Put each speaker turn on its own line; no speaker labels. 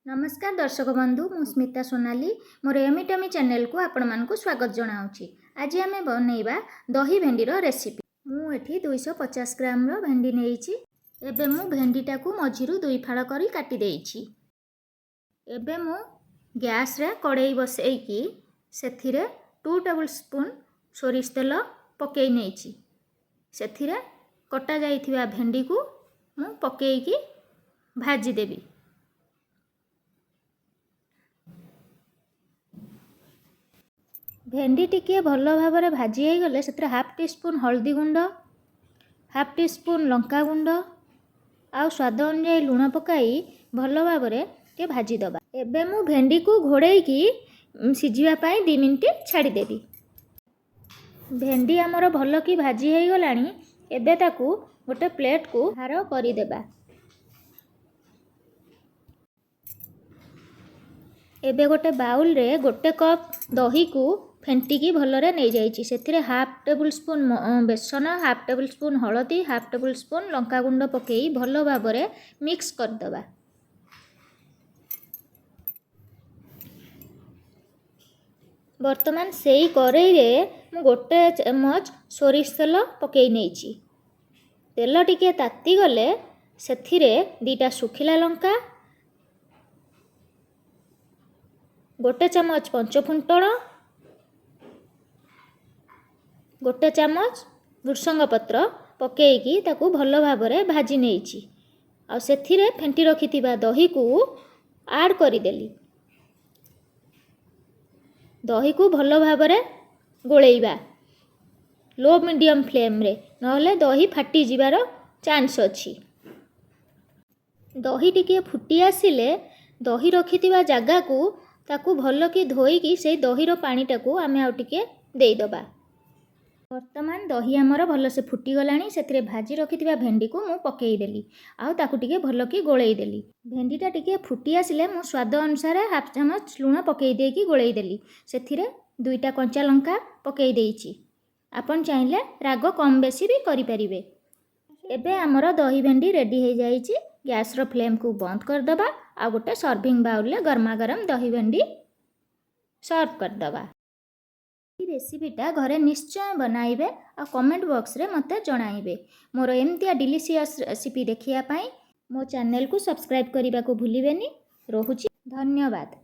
नमस्कार दर्शक बंधु मु स्मिता सोनाली मोर एमिटमी चैनल को आपण मानक स्वागत जनाऊँगी। आज आम बनइबा दही भेंडीर रेसिपी। मु एठी 250 ग्राम भेंडी नेइछि। एबे मु भेंडीटा को मझिरु दुई फाड़ करी काटी देइछि। एबे मु गैस रे कड़ाई बसैकी सेथिरे 2 टेबल स्पून सोरिष तेल पकई नेइछि। सेथिरे कटा जाइथिबा भेंडी को मु पकईकी भाजी देबी। भेंडी टिके भल भाव में भाजी हो गले से हाफ टी स्पून हल्दी गुंड, हाफ टी स्पून लंका गुंड आउ स्वाद अनुसार लुण पकाई भल भाव में भाजी दबा। एबे मु भेंडी को घोड़े की सिझिबा पाई 2 मिनिट छाड़ीदेवी। भेंडी आमर भल की भाजी हो गलानी। एबे ताकू गोटे प्लेट को हार करदेबा। एबे गोटे बाउल रे गोटे कप दही को फेंटिकी भलरे नहीं जाइछि। सेथिरे हाफ टेबल स्पून बेसन, हाफ टेबल स्पून हलदी, हाफ टेबल स्पून लंका गुंड पकई भल भाव मिक्स करदबा। वर्तमान सेई कड़ाई रे मु गोटे चमच सोरिष तेल पकई नेइछि। तेल टिके ताती गले सेथिरे 2टा सुखिला लंका, गोटे चमच पंचफुटण, गोटे चमच भृषंग पत्र पकईकी ताकू भल भाव में भाजी नेइछि। आ सेथिरे फेंटी रखिथिबा दही को ऐड करिदेली। दही को भल भाव में गोलेइबा लो मीडियम फ्लेम रे, नहले दही फाटी जिबार चांस अछि। दही टिके फुटी आसिले दही रखिथिबा जगह को ताकू भल की धोईकी से दहीर पानीटा को आमे आउ टिके देइदबा। वर्तमान दही आमर भल से फुटी गलानी। सेथिरे भाजी रखिथिबा भेंडी को मु पकई देली आउ ताकू टिके भल की गोलेई देली। भेंडीटा टिके फुटी आसिले मु स्वाद अनुसार हाफ चामच लुण पकई देकी गोलेई देली। सेथिरे 2टा कंचा लंका पकई देइछि। आपण चाहिले राग कम बेसी भी करि परिबे। एबे आमर दही भेंडी रेडी हो जाइछि। गैस रो फ्लेम को बंद कर दबा आ गोटे सर्विंग बाउल ले गरमा गरम दही भेंडी सर्व कर दबा। रेसिपीटा घरे निश्चय बनाइबे आ कमेंट बॉक्स रे मते जणाइबे। मोर एमतिया डिलीशियस रेसिपी देखिया पाई मो चैनल को सब्सक्राइब करिबा को भूलिबेनी। रहुछि, धन्यवाद।